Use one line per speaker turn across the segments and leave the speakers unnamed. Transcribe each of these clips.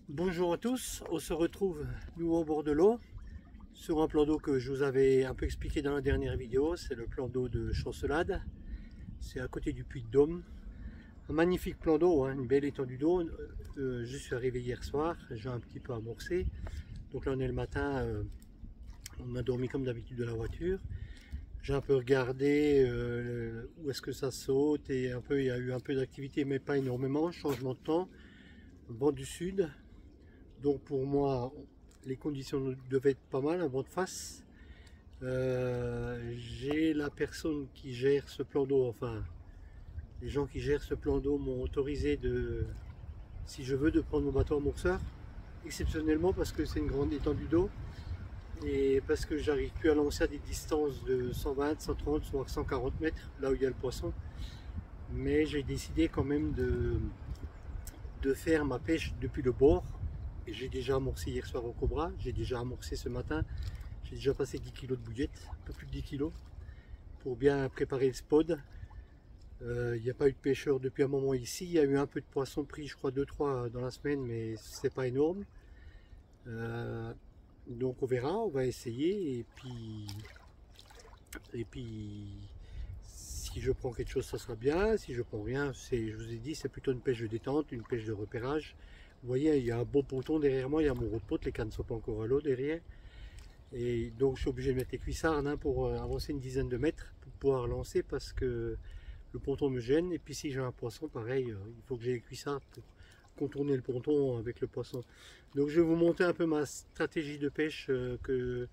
Bonjour à tous, on se retrouve nous au bord de l'eau sur un plan d'eau que je vous avais un peu expliqué dans la dernière vidéo. C'est le plan d'eau de Chancelade, c'est à côté du Puy de Dôme. Un magnifique plan d'eau, hein, une belle étendue d'eau. Je suis arrivé hier soir, j'ai un petit peu amorcé. Donc là on est le matin, on a dormi comme d'habitude de la voiture. J'ai un peu regardé où est-ce que ça saute et il y a eu un peu d'activité mais pas énormément, changement de temps, vent du sud. Donc pour moi, les conditions devaient être pas mal, un vent de face. J'ai la personne qui gère ce plan d'eau, enfin les gens qui gèrent ce plan d'eau m'ont autorisé si je veux, de prendre mon bateau amorceur, exceptionnellement parce que c'est une grande étendue d'eau et parce que j'arrive plus à lancer à des distances de 120, 130, voire 140 mètres, là où il y a le poisson. Mais j'ai décidé quand même de faire ma pêche depuis le bord. J'ai déjà amorcé hier soir au Cobra, j'ai déjà amorcé ce matin, j'ai déjà passé 10 kg de bouillette, un peu plus de 10 kg, pour bien préparer le spot. Il n'y a pas eu de pêcheurs depuis un moment ici, il y a eu un peu de poissons pris, je crois 2-3 dans la semaine, mais c'est pas énorme. Donc on verra, on va essayer, et puis si je prends quelque chose ça sera bien, si je prends rien, je vous ai dit, c'est plutôt une pêche de détente, une pêche de repérage. Vous voyez, il y a un beau ponton derrière moi, il y a mon repos, les cannes ne sont pas encore à l'eau derrière. Et donc je suis obligé de mettre les cuissardes pour avancer une dizaine de mètres pour pouvoir lancer parce que le ponton me gêne. Et puis si j'ai un poisson, pareil, il faut que j'ai les cuissardes pour contourner le ponton avec le poisson. Donc je vais vous montrer un peu ma stratégie de pêche que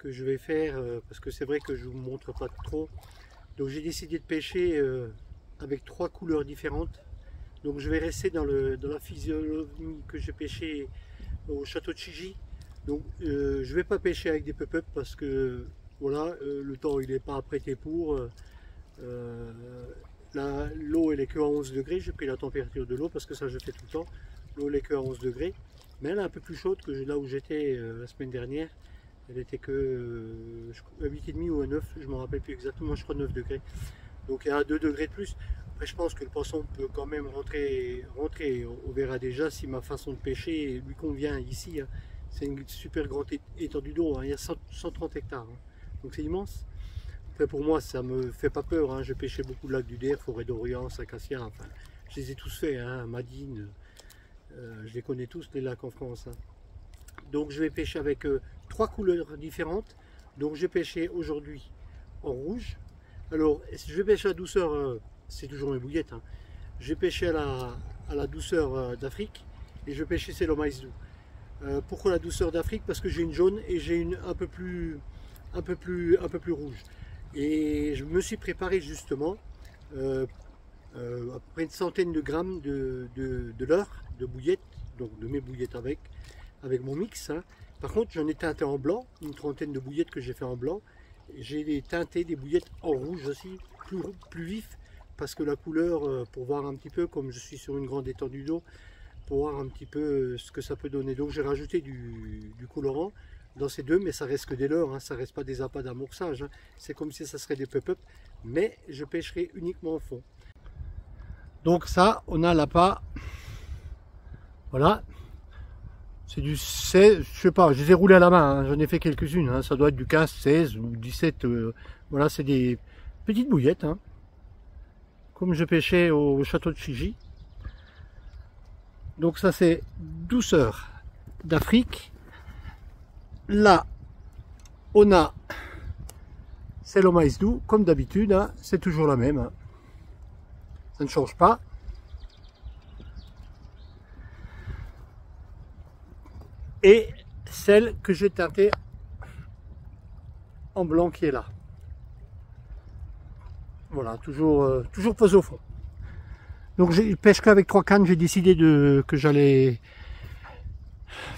je vais faire parce que c'est vrai que je ne vous montre pas trop. Donc j'ai décidé de pêcher avec 3 couleurs différentes. Donc je vais rester dans la physionomie que j'ai pêché au château de Chigi. Donc je ne vais pas pêcher avec des pop-up parce que voilà, le temps il n'est pas apprêté pour. L'eau elle est que à 11 degrés, j'ai pris la température de l'eau parce que ça je fais tout le temps. L'eau elle est que à 11 degrés, mais elle est un peu plus chaude que là où j'étais la semaine dernière. Elle était que à 8,5 ou à 9, je ne me rappelle plus exactement, je crois 9 degrés. Donc il y a 2 degrés de plus. Après je pense que le poisson peut quand même rentrer. On verra déjà si ma façon de pêcher lui convient ici. Hein. C'est une super grande étendue d'eau, hein. Il y a 130 hectares. Hein. Donc c'est immense. Après pour moi ça me fait pas peur. Hein. Je pêchais beaucoup de lac du Der, Forêt d'Orient, Saint-Cassien. Enfin, je les ai tous faits. Hein. Madine, je les connais tous les lacs en France. Hein. Donc je vais pêcher avec 3 couleurs différentes. Donc j'ai pêché aujourd'hui en rouge. Alors je vais pêcher à douceur, c'est toujours mes bouillettes. Hein. Je vais pêcher à la douceur d'Afrique et je vais pêcher c'est le maïs doux. Pourquoi la douceur d'Afrique? Parce que j'ai une jaune et j'ai une un peu plus rouge. Et je me suis préparé justement à peu près une centaine de grammes de leurre, de bouillettes, donc de mes bouillettes avec mon mix. Hein. Par contre, j'en ai teinté en blanc, une trentaine de bouillettes que j'ai fait en blanc. J'ai teinté des bouillettes en rouge aussi, plus vif, parce que la couleur, pour voir un petit peu, comme je suis sur une grande étendue d'eau, pour voir un petit peu ce que ça peut donner. Donc j'ai rajouté du colorant dans ces deux, mais ça reste que des leurres, hein, ça reste pas des appâts d'amorçage. Hein. C'est comme si ça serait des pop-up, mais je pêcherai uniquement au fond. Donc ça, on a l'appât, voilà. C'est du 16, je sais pas, je les ai roulés à la main, hein, j'en ai fait quelques-unes, hein, ça doit être du 15, 16 ou 17, voilà, c'est des petites bouillettes, hein, comme je pêchais au château de Chigi. Donc ça c'est douceur d'Afrique. Là, on a, c'est le maïs doux, comme d'habitude, hein, c'est toujours la même, hein, ça ne change pas. Et celle que j'ai teintée en blanc qui est là. Voilà, toujours posé au fond. Donc je pêche qu'avec 3 cannes, j'ai décidé que j'allais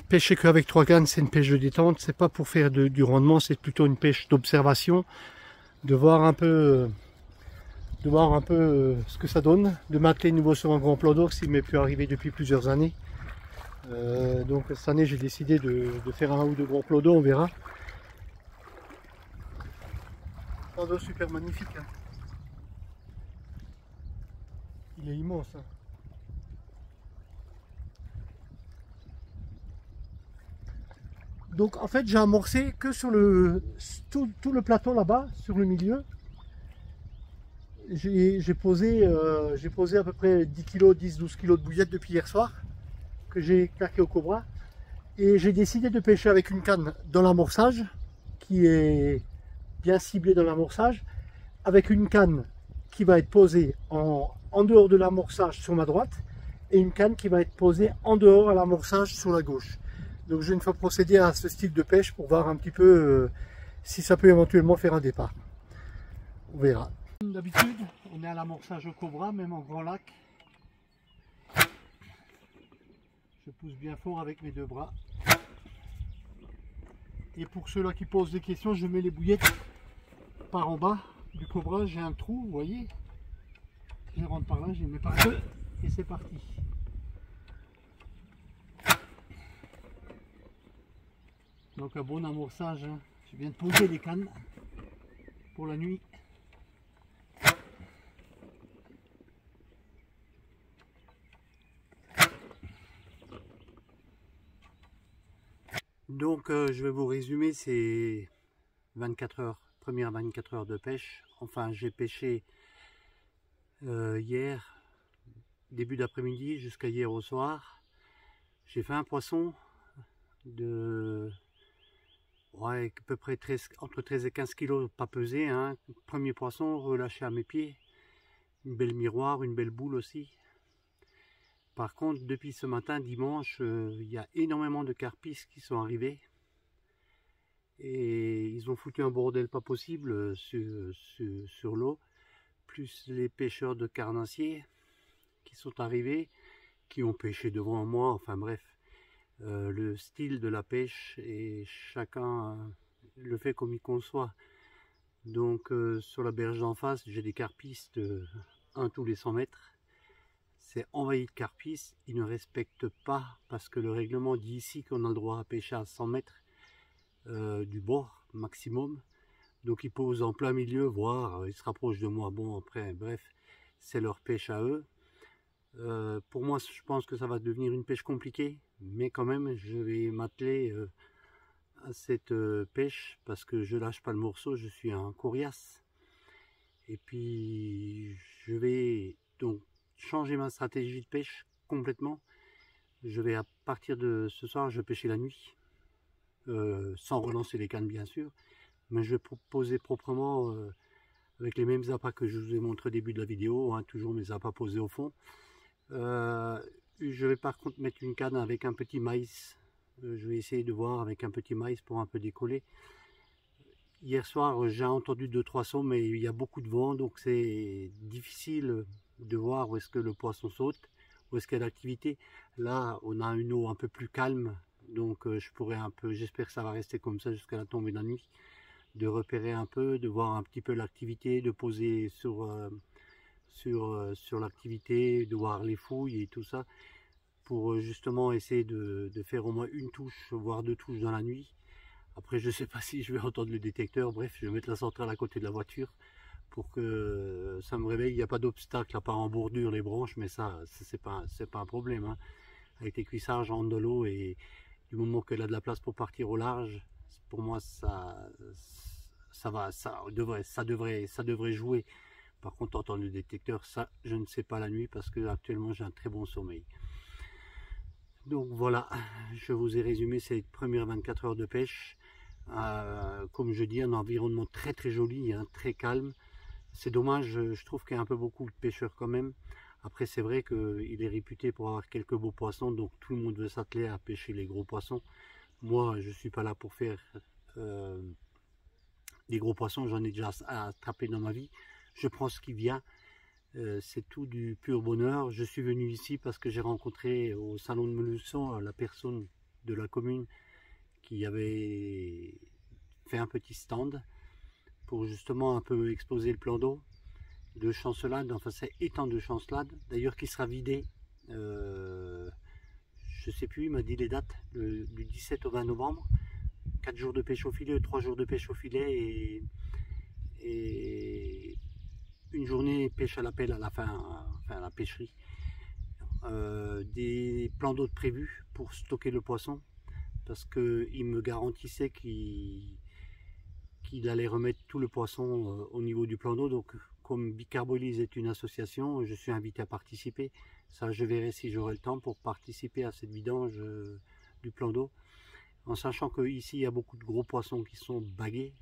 pêcher qu'avec 3 cannes, c'est une pêche de détente, c'est pas pour faire du rendement, c'est plutôt une pêche d'observation, de voir un peu ce que ça donne, de m'atteler nouveau sur un grand plan d'eau, ce qui m'est plus arrivé depuis plusieurs années. Donc cette année j'ai décidé de faire un ou deux grands plans d'eau, on verra. Plan d'eau super magnifique. Hein. Il est immense. Hein. Donc en fait j'ai amorcé que sur tout le plateau là-bas, sur le milieu. J'ai posé à peu près 10 kg, 10-12 kg de bouillettes depuis hier soir, que j'ai claqué au cobra. Et j'ai décidé de pêcher avec une canne dans l'amorçage, qui est bien ciblée dans l'amorçage, avec une canne qui va être posée en dehors de l'amorçage sur ma droite, et une canne qui va être posée en dehors à l'amorçage sur la gauche. Donc je vais une fois procéder à ce style de pêche pour voir un petit peu si ça peut éventuellement faire un départ. On verra. Comme d'habitude, on est à l'amorçage au cobra, même en grand lac. Je pousse bien fort avec mes deux bras. Et pour ceux-là qui posent des questions, je mets les bouillettes par en bas du cobra. J'ai un trou, vous voyez. Je rentre par là, je les mets par deux et c'est parti. Donc un bon amorçage, hein. Je viens de poser les cannes pour la nuit. Donc je vais vous résumer ces 24 heures, premières 24 heures de pêche. Enfin j'ai pêché hier, début d'après-midi jusqu'à hier au soir. J'ai fait un poisson de à peu près entre 13 et 15 kg, pas pesé, hein. Premier poisson relâché à mes pieds. Une belle miroir, une belle boule aussi. Par contre, depuis ce matin, dimanche, il y a énormément de carpisses qui sont arrivés. Et ils ont foutu un bordel pas possible sur l'eau. Plus les pêcheurs de carnassiers qui sont arrivés, qui ont pêché devant moi, enfin bref. Le style de la pêche et chacun le fait comme il conçoit. Donc sur la berge d'en face, j'ai des carpistes, un tous les 100 mètres. C'est envahi de carpistes, ils ne respectent pas, parce que le règlement dit ici qu'on a le droit à pêcher à 100 mètres du bord maximum. Donc ils posent en plein milieu, voire ils se rapprochent de moi. Bon après, bref, c'est leur pêche à eux. Pour moi, je pense que ça va devenir une pêche compliquée, mais quand même, je vais m'atteler à cette pêche parce que je lâche pas le morceau, je suis un coriace. Et puis, je vais donc changer ma stratégie de pêche complètement. Je vais, à partir de ce soir, je vais pêcher la nuit, sans relancer les cannes bien sûr, mais je vais poser proprement avec les mêmes appâts que je vous ai montré au début de la vidéo, hein, toujours mes appâts posés au fond. Je vais par contre mettre une canne avec un petit maïs. Je vais essayer de voir avec un petit maïs pour un peu décoller. Hier soir j'ai entendu 2-3 sons, mais il y a beaucoup de vent, donc c'est difficile de voir où est-ce que le poisson saute, où est-ce qu'il y a l'activité. Là on a une eau un peu plus calme, donc je pourrais un peu, j'espère que ça va rester comme ça jusqu'à la tombée de la nuit, de repérer un peu, de voir un petit peu l'activité, de poser sur l'activité, de voir les fouilles et tout ça, pour justement essayer de faire au moins une touche, voire 2 touches dans la nuit. Après je sais pas si je vais entendre le détecteur, bref je vais mettre la centrale à côté de la voiture pour que ça me réveille. Il n'y a pas d'obstacle à part en bordure les branches, mais ça c'est pas un problème, hein. Avec les cuissards j'entre de l'eau et du moment qu'elle a de la place pour partir au large, pour moi ça devrait jouer. Par contre, entendre le détecteur, ça, je ne sais pas la nuit parce que actuellement j'ai un très bon sommeil. Donc voilà, je vous ai résumé ces premières 24 heures de pêche. Comme je dis, un environnement très très joli, hein, très calme. C'est dommage, je trouve qu'il y a un peu beaucoup de pêcheurs quand même. Après, c'est vrai qu'il est réputé pour avoir quelques beaux poissons, donc tout le monde veut s'atteler à pêcher les gros poissons. Moi, je ne suis pas là pour faire des gros poissons, j'en ai déjà attrapé dans ma vie. Je prends ce qui vient, c'est tout du pur bonheur. Je suis venu ici parce que j'ai rencontré au salon de Meluçon la personne de la commune qui avait fait un petit stand pour justement un peu exposer le plan d'eau de Chancelade, enfin c'est étang de Chancelade, d'ailleurs qui sera vidé, je sais plus, il m'a dit les dates, du 17 au 20 novembre, 4 jours de pêche au filet, 3 jours de pêche au filet et une journée pêche à la pelle à la fin, enfin à la pêcherie. Des plans d'eau prévus pour stocker le poisson. parce qu'il me garantissait qu'il allait remettre tout le poisson au niveau du plan d'eau. Donc comme Bicarbolise est une association, je suis invité à participer. Ça, je verrai si j'aurai le temps pour participer à cette vidange du plan d'eau, en sachant qu'ici il y a beaucoup de gros poissons qui sont bagués.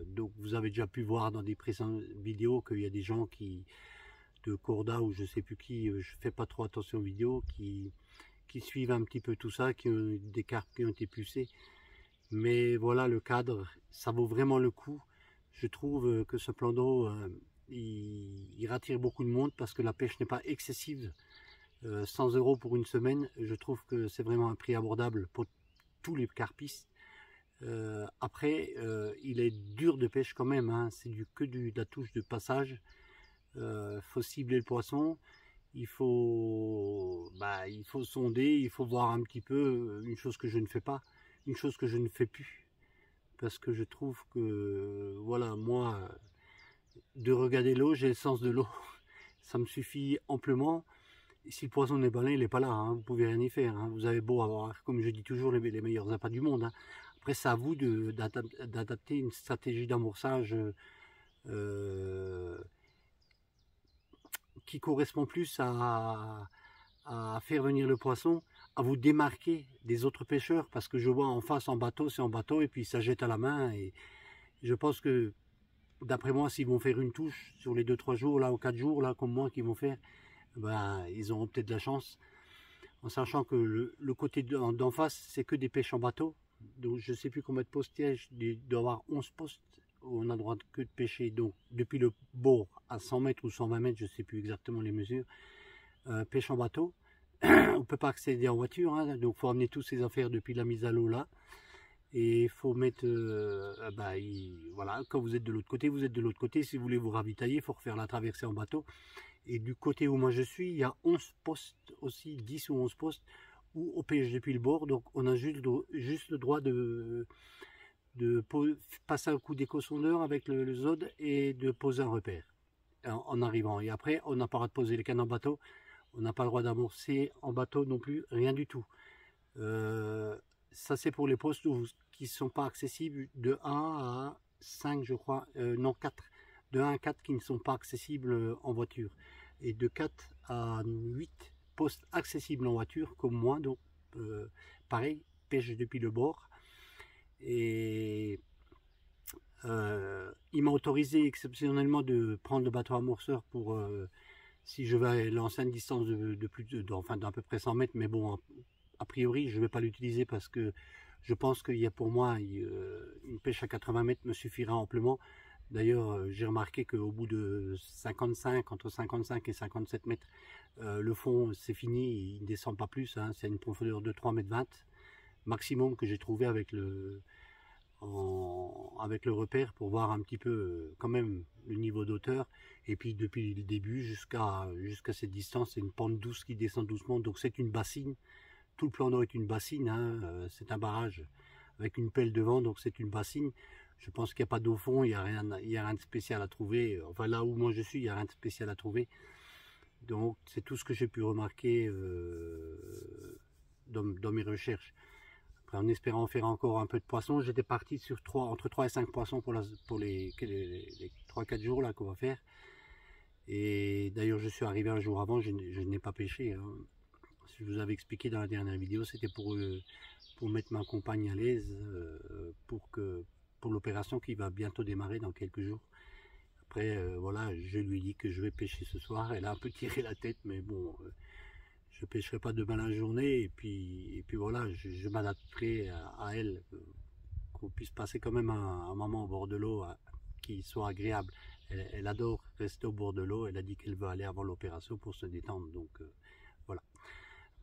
Donc vous avez déjà pu voir dans des précédentes vidéos qu'il y a des gens de Corda ou je sais plus qui, je fais pas trop attention aux vidéos, qui suivent un petit peu tout ça, qui ont des carpes qui ont été pucées. Mais voilà, le cadre, ça vaut vraiment le coup. Je trouve que ce plan d'eau, il rattire beaucoup de monde parce que la pêche n'est pas excessive. 100 € pour une semaine, je trouve que c'est vraiment un prix abordable pour tous les carpistes. Après, il est dur de pêche quand même, hein. C'est de la touche de passage. Faut cibler le poisson, il faut sonder, il faut voir un petit peu, une chose que je ne fais pas, une chose que je ne fais plus. Parce que je trouve que, voilà, moi, de regarder l'eau, j'ai le sens de l'eau. Ça me suffit amplement. Et si le poisson n'est pas là, il n'est pas là. Hein. Vous pouvez rien y faire. Hein. Vous avez beau avoir, comme je dis toujours, les meilleurs appâts du monde. Hein. Après, c'est à vous d'adapter une stratégie d'amorçage qui correspond plus à faire venir le poisson, à vous démarquer des autres pêcheurs, parce que je vois en face en bateau, c'est en bateau et puis ça jette à la main, et je pense que d'après moi, s'ils vont faire une touche sur les 2-3 jours là ou 4 jours là comme moi qu'ils vont faire, ben ils auront peut-être de la chance, en sachant que le côté d'en face c'est que des pêches en bateau. Donc je sais plus combien de postes il doit y avoir 11 postes où on a le droit que de pêcher, donc depuis le bord à 100 mètres ou 120 mètres, je sais plus exactement les mesures, pêche en bateau. On peut pas accéder en voiture, hein, donc faut amener toutes ces affaires depuis la mise à l'eau là, et il faut mettre voilà, quand vous êtes de l'autre côté, vous êtes de l'autre côté. Si vous voulez vous ravitailler, il faut refaire la traversée en bateau. Et du côté où moi je suis, il y a 11 postes aussi, 10 ou 11 postes où on pêche depuis le bord, donc on a juste le droit de passer un coup d'éco-sondeur avec le Zod et de poser un repère en arrivant. Et après, on n'a pas le droit de poser les cannes en bateau, on n'a pas le droit d'amorcer en bateau non plus, rien du tout. Ça c'est pour les postes qui ne sont pas accessibles de 1 à 5, je crois, non 4, de 1 à 4 qui ne sont pas accessibles en voiture, et de 4 à 8 postes accessibles en voiture comme moi, donc pareil, pêche depuis le bord. Et il m'a autorisé exceptionnellement de prendre le bateau amorceur pour si je vais lancer une distance d'à peu près 100 mètres, mais bon, a priori je ne vais pas l'utiliser parce que je pense qu'il y a pour moi une pêche à 80 mètres me suffira amplement. D'ailleurs, j'ai remarqué qu'au bout de entre 55 et 57 mètres, le fond c'est fini, il ne descend pas plus, hein, c'est une profondeur de 3,20 m maximum que j'ai trouvé avec le repère, pour voir un petit peu quand même le niveau d'auteur. Et puis depuis le début jusqu'à cette distance, c'est une pente douce qui descend doucement, donc c'est une bassine. Tout le plan d'eau est une bassine, hein. C'est un barrage avec une pelle devant, donc c'est une bassine. Je pense qu'il n'y a pas d'eau fond, il n'y a rien de spécial à trouver. Enfin là où moi je suis, il n'y a rien de spécial à trouver. Donc c'est tout ce que j'ai pu remarquer dans mes recherches. Après, en espérant faire encore un peu de poisson, j'étais parti sur entre 3 et 5 poissons pour les 3-4 jours là qu'on va faire. Et d'ailleurs je suis arrivé un jour avant, je n'ai pas pêché, hein. Je vous avais expliqué dans la dernière vidéo, c'était pour mettre ma compagne à l'aise pour l'opération qui va bientôt démarrer dans quelques jours. Après voilà, je lui ai dit que je vais pêcher ce soir. Elle a un peu tiré la tête, mais bon, je pêcherai pas demain la journée, et puis voilà, je m'adapterai à elle, qu'on puisse passer quand même un moment au bord de l'eau qui soit agréable. Elle adore rester au bord de l'eau. Elle a dit qu'elle veut aller avant l'opération pour se détendre, donc voilà.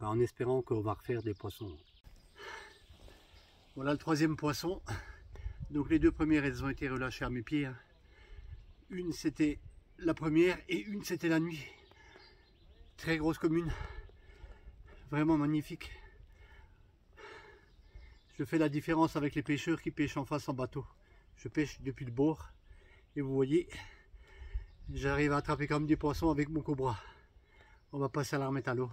En espérant qu'on va refaire des poissons. Voilà le troisième poisson. Donc les deux premières, elles ont été relâchées à mes pieds, hein. Une c'était la première et une c'était la nuit. Très grosse commune, vraiment magnifique. Je fais la différence avec les pêcheurs qui pêchent en face en bateau. Je pêche depuis le bord et vous voyez, j'arrive à attraper quand même des poissons avec mon cobra. On va passer à la remettre à l'eau.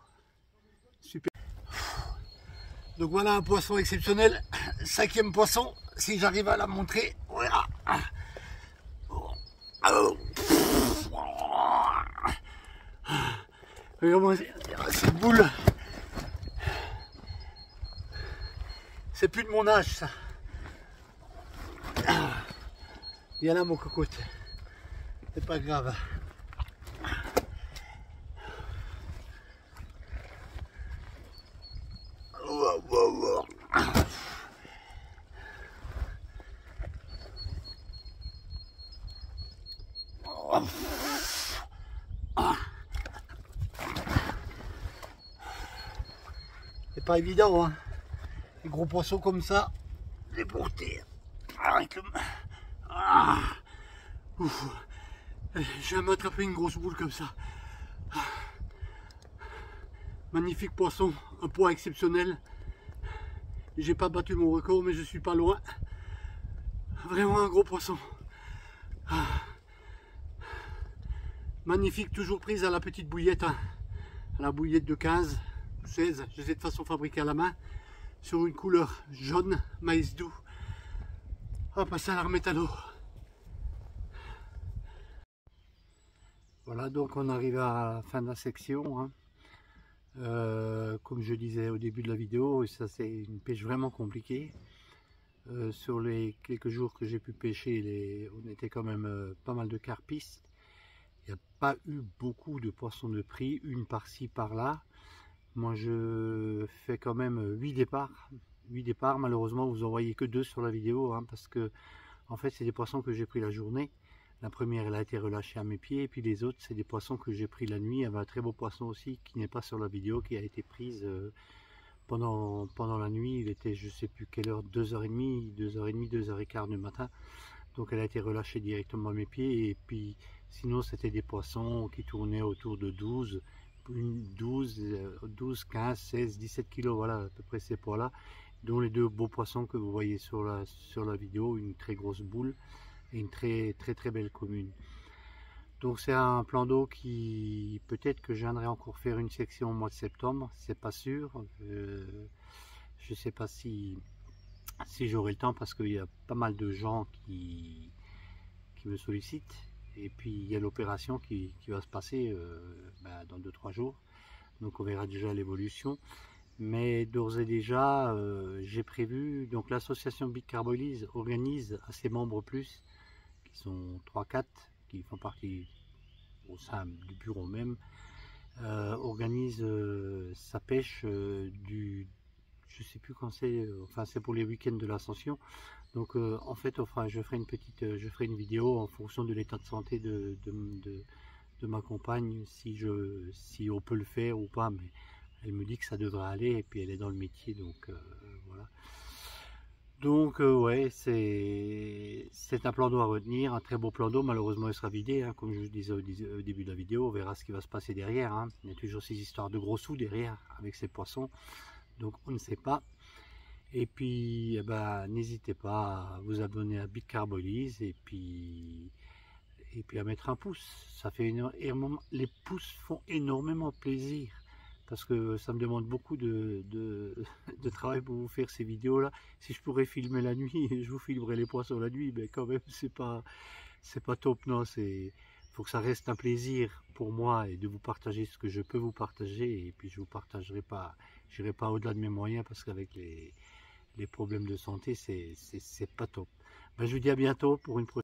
Super.
Donc voilà un poisson exceptionnel, 5e poisson, si j'arrive à la montrer, voilà. Regarde-moi cette boule, c'est plus de mon âge ça. Viens là mon cocotte, c'est pas grave. C'est pas évident, hein. Les gros poissons comme ça, les porter. Je vais m'attraper une grosse boule comme ça. Magnifique poisson, un poids exceptionnel. J'ai pas battu mon record, mais je suis pas loin. Vraiment un gros poisson. Magnifique, toujours prise à la petite bouillette, hein. À la bouillette de 15, 16. Je les ai de façon fabriquée à la main. Sur une couleur jaune, maïs doux. On va passer à la remettre à l'eau. Voilà, donc on arrive à la fin de la section, hein. Comme je disais au début de la vidéo, ça c'est une pêche vraiment compliquée. Sur les quelques jours que j'ai pu pêcher, on était quand même pas mal de carpistes. Il n'y a pas eu beaucoup de poissons de prix, une par-ci par-là. Moi je fais quand même 8 départs. 8 départs, malheureusement vous en voyez que 2 sur la vidéo, hein, parce que en fait c'est des poissons que j'ai pris la journée. La première elle a été relâchée à mes pieds, et puis les autres c'est des poissons que j'ai pris la nuit. Il y avait un très beau poisson aussi qui n'est pas sur la vidéo, qui a été prise pendant la nuit. Il était je sais plus quelle heure, 2h30, 2h15 du matin. Donc elle a été relâchée directement à mes pieds, et puis sinon c'était des poissons qui tournaient autour de 12, 15, 16, 17 kilos, voilà à peu près ces poids-là, dont les 2 beaux poissons que vous voyez sur la vidéo, une très grosse boule et une très belle commune. Donc c'est un plan d'eau qui, peut-être que je viendrai encore faire une section au mois de septembre, c'est pas sûr. Je sais pas si j'aurai le temps, parce qu'il y a pas mal de gens qui me sollicitent. Et puis il y a l'opération qui va se passer dans 2-3 jours. Donc on verra déjà l'évolution. Mais d'ores et déjà, j'ai prévu, donc l'association Bicarbolyse organise à ses membres plus, qui sont 3-4, qui font partie au sein du bureau même, organise sa pêche je sais plus quand c'est, enfin c'est pour les week-ends de l'Ascension. Donc en fait je ferai une vidéo en fonction de l'état de santé de ma compagne, si on peut le faire ou pas, mais elle me dit que ça devrait aller, et puis elle est dans le métier, donc voilà. Donc ouais, c'est un plan d'eau à retenir, un très beau plan d'eau. Malheureusement il sera vidé, hein, comme je vous disais au début de la vidéo. On verra ce qui va se passer derrière, hein. Il y a toujours ces histoires de gros sous derrière avec ces poissons, donc on ne sait pas. Et puis n'hésitez pas à vous abonner à Bicarbolyse, et puis à mettre un pouce. Ça fait énormément, les pouces font énormément plaisir, parce que ça me demande beaucoup de travail pour vous faire ces vidéos là. Si je pourrais filmer la nuit, je vous filmerais les poissons la nuit, mais quand même c'est pas top. Non, faut que ça reste un plaisir pour moi, et de vous partager ce que je peux vous partager. Et puis je vous partagerai pas, j'irai pas au-delà de mes moyens, parce qu'avec les problèmes de santé, c'est pas top. Je vous dis à bientôt pour une prochaine.